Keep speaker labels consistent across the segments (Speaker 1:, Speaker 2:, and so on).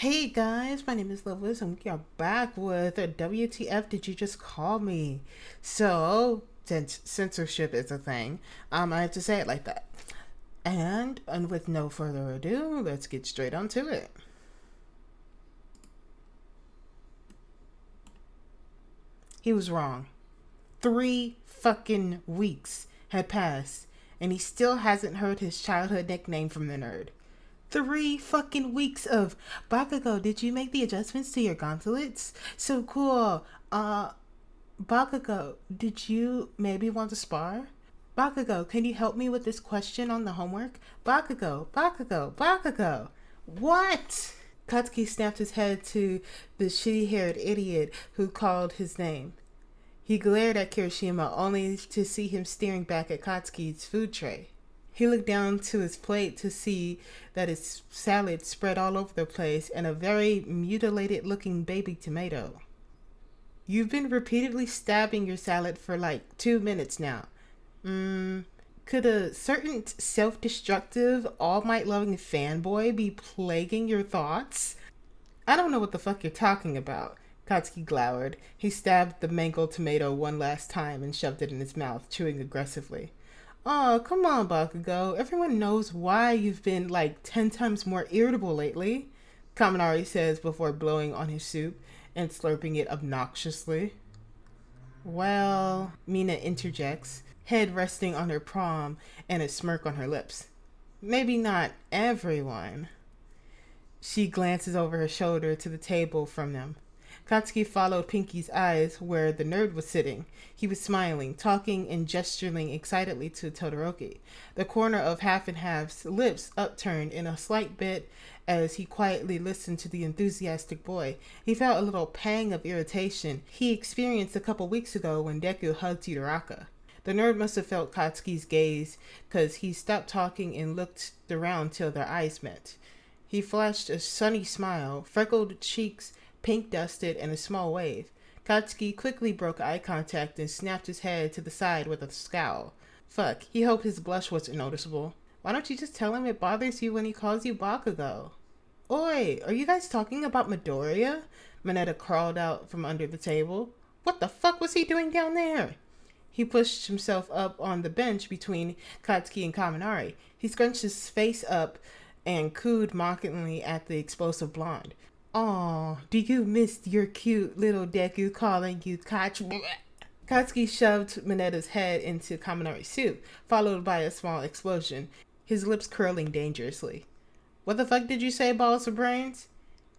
Speaker 1: Hey guys, my name is Loveless and we are back with a WTF Did You Just Call Me? So, since censorship is a thing, I have to say it like that. And with no further ado, let's get straight onto it. He was wrong. 3 fucking weeks had passed and he still hasn't heard his childhood nickname from the nerd. 3 fucking weeks of Bakugo, did you make the adjustments to your gauntlets? So cool. Bakugo, did you maybe want to spar? Bakugo, can you help me with this question on the homework? Bakugo. What? Katsuki snapped his head to the shitty-haired idiot who called his name. He glared at Kirishima only to see him staring back at Katsuki's food tray. He looked down to his plate to see that his salad spread all over the place and a very mutilated-looking baby tomato. You've been repeatedly stabbing your salad for like 2 minutes now. Could a certain self-destructive, all-might-loving fanboy be plaguing your thoughts? I don't know what the fuck you're talking about. Katsuki glowered. He stabbed the mangled tomato one last time and shoved it in his mouth, chewing aggressively. Oh, come on, Bakugo. Everyone knows why you've been like 10 times more irritable lately, Kaminari says before blowing on his soup and slurping it obnoxiously. Well, Mina interjects, head resting on her palm and a smirk on her lips. Maybe not everyone. She glances over her shoulder to the table from them. Katsuki followed Pinky's eyes where the nerd was sitting. He was smiling, talking and gesturing excitedly to Todoroki, the corner of Half and Half's lips upturned in a slight bit as he quietly listened to the enthusiastic boy. He felt a little pang of irritation he experienced a couple weeks ago when Deku hugged Todoroki. The nerd must have felt Katsuki's gaze because he stopped talking and looked around till their eyes met. He flashed a sunny smile, freckled cheeks pink-dusted, and a small wave. Katsuki quickly broke eye contact and snapped his head to the side with a scowl. Fuck, he hoped his blush wasn't noticeable. Why don't you just tell him it bothers you when he calls you Bakugo? Oi, are you guys talking about Midoriya? Mineta crawled out from under the table. What the fuck was he doing down there? He pushed himself up on the bench between Katsuki and Kaminari. He scrunched his face up and cooed mockingly at the explosive blonde. Aw, do you miss your cute little Deku calling you Kachi? Katsuki shoved Mineta's head into Kaminari's soup, followed by a small explosion, his lips curling dangerously. What the fuck did you say, balls of brains?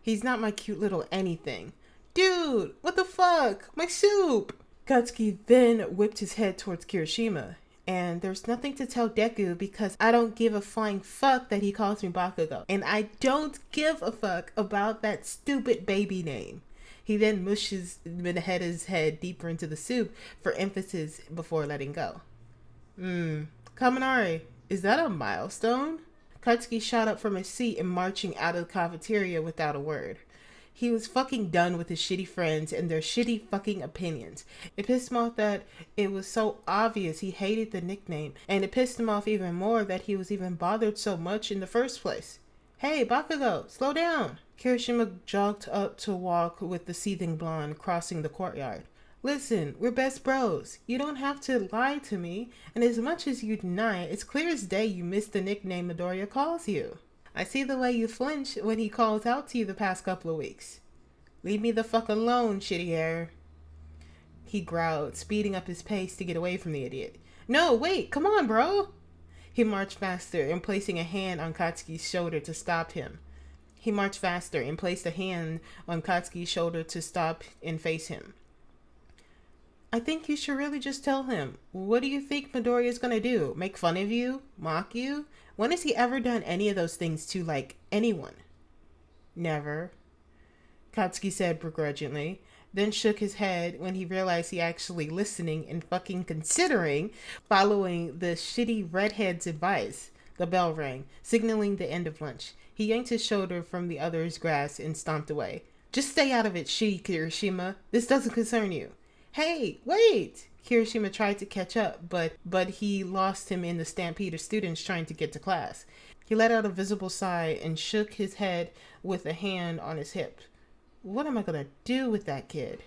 Speaker 1: He's not my cute little anything. Dude, what the fuck? My soup! Katsuki then whipped his head towards Kirishima. And there's nothing to tell Deku because I don't give a flying fuck that he calls me Bakugo. And I don't give a fuck about that stupid baby name. He then mushes Mineta's head deeper into the soup for emphasis before letting go. Kaminari, is that a milestone? Katsuki shot up from his seat and marching out of the cafeteria without a word. He was fucking done with his shitty friends and their shitty fucking opinions. It pissed him off that it was so obvious he hated the nickname, and it pissed him off even more that he was even bothered so much in the first place. Hey, Bakugo, slow down! Kirishima jogged up to walk with the seething blonde, crossing the courtyard. Listen, we're best bros. You don't have to lie to me, and as much as you deny it, it's clear as day you missed the nickname Midoriya calls you. I see the way you flinch when he calls out to you the past couple of weeks. Leave me the fuck alone, shitty hair. He growled, speeding up his pace to get away from the idiot. No, wait, come on, bro. He marched faster and placing a hand on Katsuki's shoulder to stop him. He marched faster and placed a hand on Katsuki's shoulder to stop and face him. I think you should really just tell him. What do you think Midoriya's gonna do? Make fun of you? Mock you? When has he ever done any of those things to, like, anyone? Never, Katsuki said begrudgingly, then shook his head when he realized he actually listening and fucking considering following the shitty redhead's advice. The bell rang, signaling the end of lunch. He yanked his shoulder from the other's grasp and stomped away. Just stay out of it, Kirishima. This doesn't concern you. Hey, wait! Kirishima tried to catch up, but he lost him in the stampede of students trying to get to class. He let out a visible sigh and shook his head with a hand on his hip. What am I gonna do with that kid?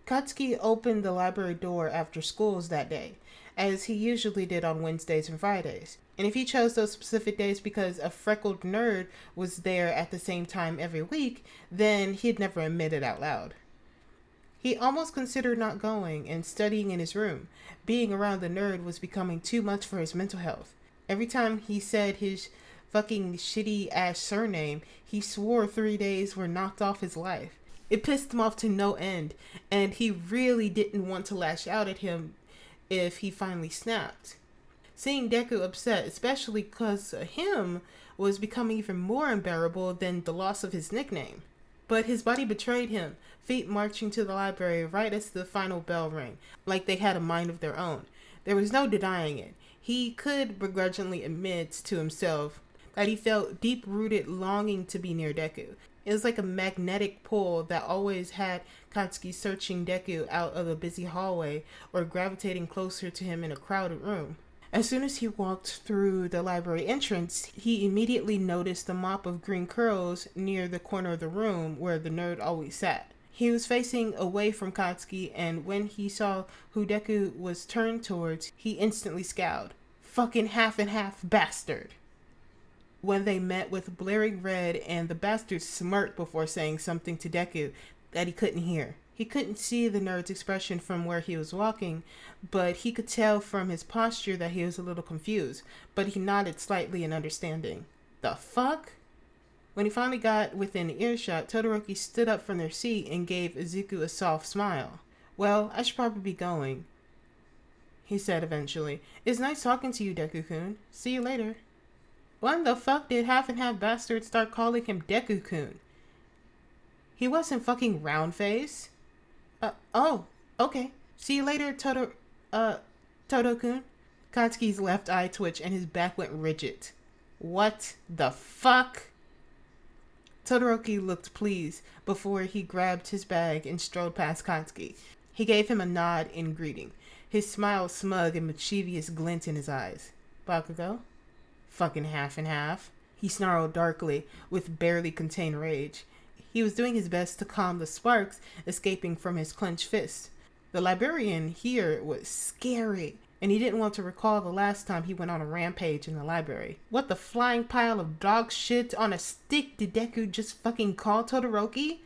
Speaker 1: Katsuki opened the library door after schools that day, as he usually did on Wednesdays and Fridays. And if he chose those specific days because a freckled nerd was there at the same time every week, then he'd never admit it out loud. He almost considered not going and studying in his room. Being around the nerd was becoming too much for his mental health. Every time he said his fucking shitty ass surname, he swore 3 days were knocked off his life. It pissed him off to no end, and he really didn't want to lash out at him if he finally snapped. Seeing Deku upset, especially because of him, was becoming even more unbearable than the loss of his nickname. But his body betrayed him, feet marching to the library right as the final bell rang, like they had a mind of their own. There was no denying it. He could begrudgingly admit to himself that he felt deep-rooted longing to be near Deku. It was like a magnetic pull that always had Katsuki searching Deku out of a busy hallway or gravitating closer to him in a crowded room. As soon as he walked through the library entrance, he immediately noticed the mop of green curls near the corner of the room where the nerd always sat. He was facing away from Katsuki, and when he saw who Deku was turned towards, he instantly scowled. Fucking half and half bastard. When they met with blaring red, and the bastard smirked before saying something to Deku that he couldn't hear. He couldn't see the nerd's expression from where he was walking, but he could tell from his posture that he was a little confused, but he nodded slightly in understanding. The fuck? When he finally got within earshot, Todoroki stood up from their seat and gave Izuku a soft smile. Well, I should probably be going, he said eventually. It's nice talking to you, Deku-kun. See you later. When the fuck did half and half bastard start calling him Deku-kun? He wasn't fucking round-face. Oh, okay. See you later, Todo-kun. Katsuki's left eye twitched and his back went rigid. What the fuck? Todoroki looked pleased before he grabbed his bag and strode past Katsuki. He gave him a nod in greeting, his smile smug and mischievous glint in his eyes. Bakugo? Fucking half and half. He snarled darkly with barely contained rage. He was doing his best to calm the sparks escaping from his clenched fist. The librarian here was scary, and he didn't want to recall the last time he went on a rampage in the library. What the flying pile of dog shit on a stick did Deku just fucking call Todoroki?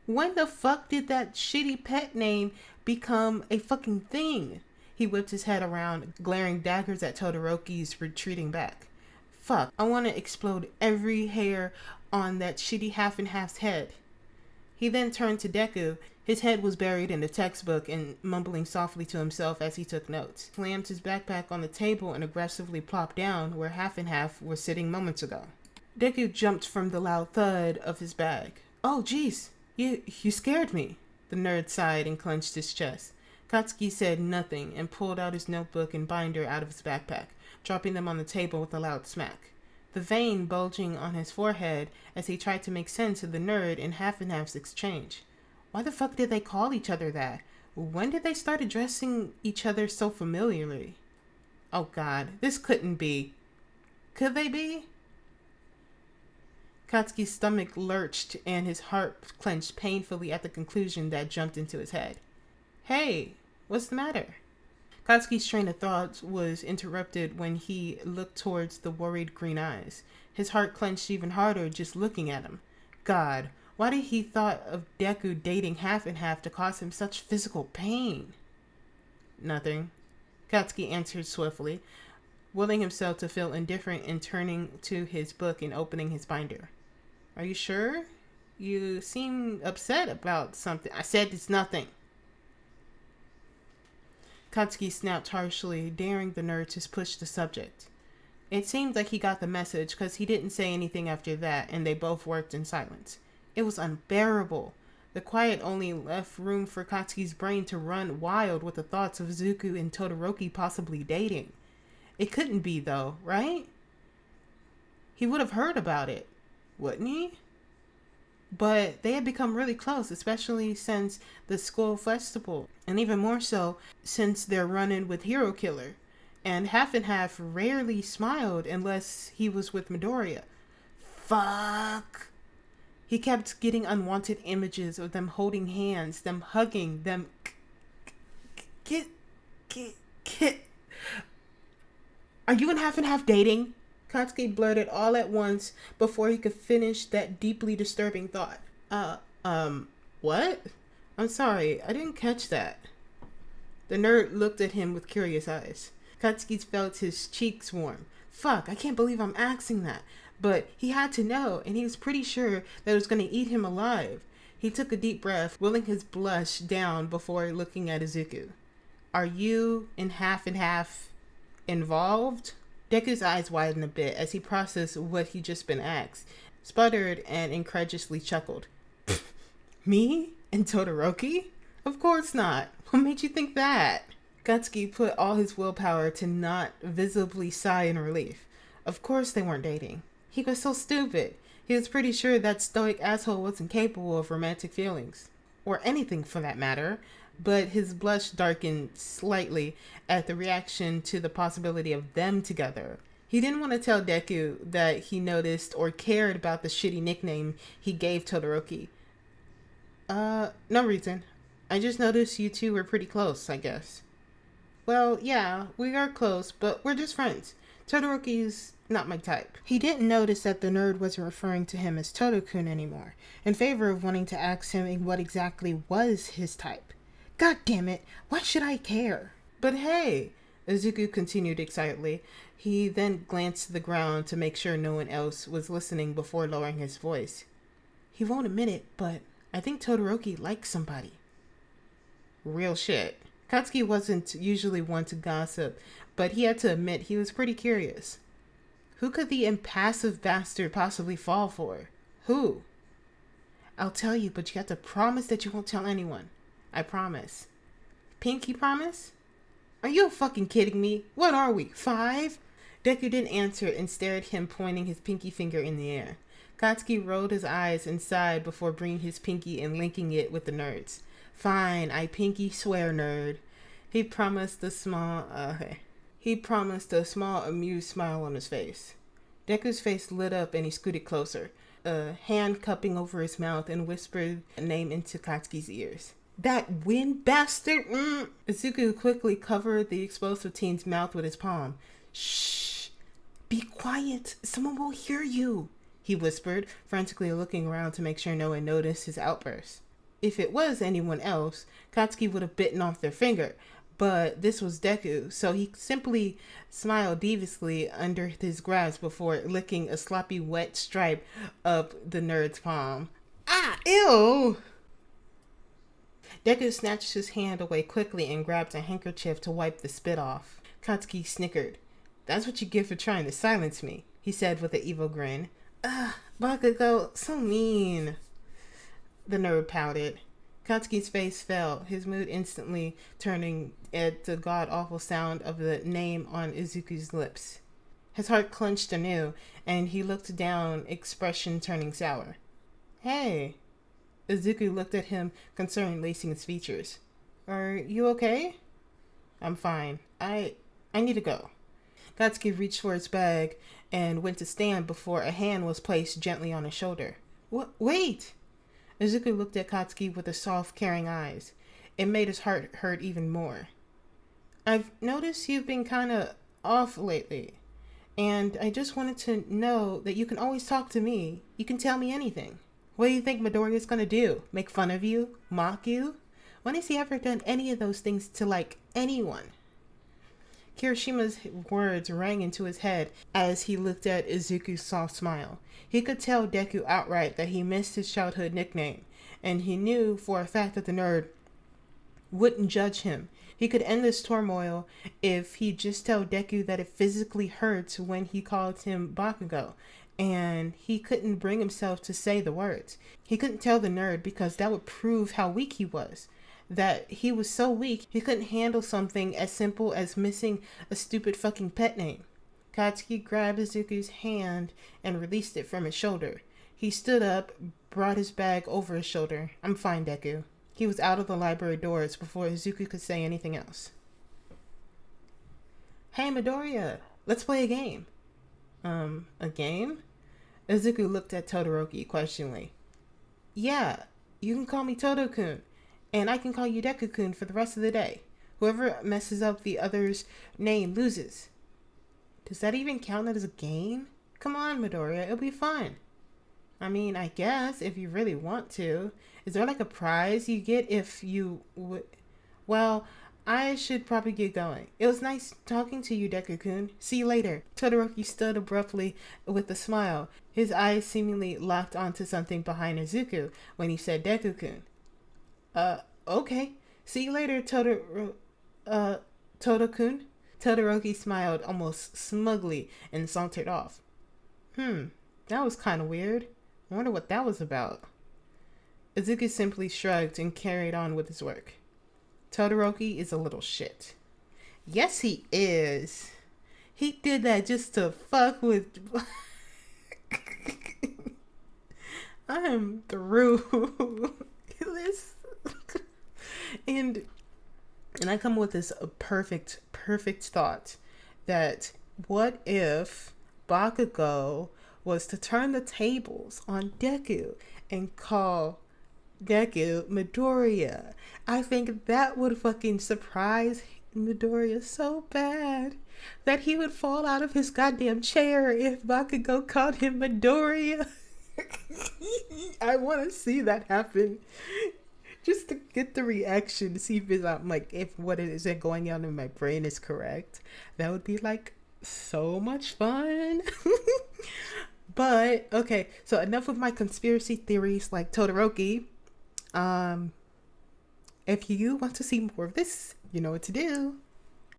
Speaker 1: When the fuck did that shitty pet name become a fucking thing? He whipped his head around, glaring daggers at Todoroki's retreating back. Fuck, I want to explode every hair on that shitty half and half's head. He then turned to Deku. His head was buried in the textbook and mumbling softly to himself as he took notes. Slammed his backpack on the table and aggressively plopped down where half and half were sitting moments ago. Deku jumped from the loud thud of his bag. Oh, jeez, you scared me. The nerd sighed and clenched his chest. Katsuki said nothing and pulled out his notebook and binder out of his backpack, dropping them on the table with a loud smack. The vein bulging on his forehead as he tried to make sense of the nerd and half and half's exchange. Why the fuck did they call each other that? When did they start addressing each other so familiarly? Oh god, this couldn't be. Could they be? Katsuki's stomach lurched and his heart clenched painfully at the conclusion that jumped into his head. Hey, what's the matter? Katsuki's train of thought was interrupted when he looked towards the worried green eyes. His heart clenched even harder just looking at him. God, why did he thought of Deku dating half and half to cause him such physical pain? Nothing, Katsuki answered swiftly, willing himself to feel indifferent and turning to his book and opening his binder. Are you sure? You seem upset about something. I said it's nothing. Katsuki snapped harshly, daring the nerd to push the subject. It seemed like he got the message because he didn't say anything after that, and they both worked in silence. It was unbearable. The quiet only left room for Katsuki's brain to run wild with the thoughts of Zuko and Todoroki possibly dating. It couldn't be, though, right? He would have heard about it, wouldn't he? But they had become really close, especially since the school festival, and even more so since their run-in with Hero Killer. And Half and Half rarely smiled unless he was with Midoriya. Fuck. He kept getting unwanted images of them holding hands, them hugging, them get. Are you and Half dating? Katsuki blurted all at once before he could finish that deeply disturbing thought. What? I'm sorry, I didn't catch that. The nerd looked at him with curious eyes. Katsuki felt his cheeks warm. Fuck, I can't believe I'm asking that. But he had to know, and he was pretty sure that it was going to eat him alive. He took a deep breath, willing his blush down before looking at Izuku. Are you and Half involved? Deku's eyes widened a bit as he processed what he'd just been asked, sputtered, and incredulously chuckled. Me? And Todoroki? Of course not. What made you think that? Katsuki put all his willpower to not visibly sigh in relief. Of course they weren't dating. He was so stupid. He was pretty sure that stoic asshole wasn't capable of romantic feelings. Or anything for that matter. But his blush darkened slightly at the reaction to the possibility of them together. He didn't want to tell Deku that he noticed or cared about the shitty nickname he gave Todoroki. No reason. I just noticed you two were pretty close, I guess. Well, yeah, we are close, but we're just friends. Todoroki's not my type. He didn't notice that the nerd wasn't referring to him as Todokun anymore, in favor of wanting to ask him what exactly was his type. God damn it, why should I care? But hey, Izuku continued excitedly. He then glanced to the ground to make sure no one else was listening before lowering his voice. He won't admit it, but I think Todoroki likes somebody. Real shit. Katsuki wasn't usually one to gossip, but he had to admit he was pretty curious. Who could the impassive bastard possibly fall for? Who? I'll tell you, but you have to promise that you won't tell anyone. I promise. Pinky promise? Are you fucking kidding me? What are we, 5? Deku didn't answer and stared at him, pointing his pinky finger in the air. Katsuki rolled his eyes and sighed before bringing his pinky and linking it with the nerd's. Fine, I pinky swear, nerd. He promised a small amused smile on his face. Deku's face lit up and he scooted closer, a hand cupping over his mouth, and whispered a name into Katsuki's ears. That wind bastard! Izuku quickly covered the explosive teen's mouth with his palm. Shh! Be quiet! Someone will hear you! He whispered, frantically looking around to make sure no one noticed his outburst. If it was anyone else, Katsuki would have bitten off their finger, but this was Deku, so he simply smiled deviously under his grasp before licking a sloppy wet stripe up the nerd's palm. Ah! Ew! Deku snatched his hand away quickly and grabbed a handkerchief to wipe the spit off. Katsuki snickered. That's what you get for trying to silence me, he said with an evil grin. Bakugo, so mean. The nerd pouted. Katsuki's face fell, his mood instantly turning at the god-awful sound of the name on Izuku's lips. His heart clenched anew, and he looked down, expression turning sour. Hey. Izuku looked at him, concerned, lacing his features. Are you okay? I'm fine. I need to go. Katsuki reached for his bag and went to stand before a hand was placed gently on his shoulder. Wait! Izuku looked at Katsuki with the soft, caring eyes. It made his heart hurt even more. I've noticed you've been kinda off lately, and I just wanted to know that you can always talk to me. You can tell me anything. What do you think Midoriya's gonna do? Make fun of you? Mock you? When has he ever done any of those things to, anyone? Kirishima's words rang into his head as he looked at Izuku's soft smile. He could tell Deku outright that he missed his childhood nickname, and he knew for a fact that the nerd wouldn't judge him. He could end this turmoil if he just tell Deku that it physically hurts when he called him Bakugo, and he couldn't bring himself to say the words. He couldn't tell the nerd because that would prove how weak he was. That he was so weak, he couldn't handle something as simple as missing a stupid fucking pet name. Katsuki grabbed Izuku's hand and released it from his shoulder. He stood up, brought his bag over his shoulder. I'm fine, Deku. He was out of the library doors before Izuku could say anything else. Hey Midoriya, let's play a game. A game? Izuku looked at Todoroki questioningly. Yeah, you can call me Todo-kun, and I can call you Deku-kun for the rest of the day. Whoever messes up the other's name loses. Does that even count as a game? Come on, Midoriya, it'll be fun. I mean, I guess, if you really want to. Is there like a prize you get if you would... Well, I should probably get going. It was nice talking to you, Deku-kun. See you later. Todoroki stood abruptly with a smile, his eyes seemingly locked onto something behind Izuku when he said Deku-kun. Okay. See you later, Todo-kun. Todoroki smiled almost smugly and sauntered off. That was kind of weird. I wonder what that was about. Izuku simply shrugged and carried on with his work. Todoroki is a little shit. Yes, he is. He did that just to fuck with... I'm through this. And I come with this perfect thought that what if Bakugo was to turn the tables on Deku and call Deku Midoriya? I think that would fucking surprise Midoriya so bad that he would fall out of his goddamn chair if Bakugo called him Midoriya. I want to see that happen. Just to get the reaction, to see if it's if what it is that going on in my brain is correct. That would be like so much fun. But okay, so enough with my conspiracy theories like Todoroki. If you want to see more of this, you know what to do.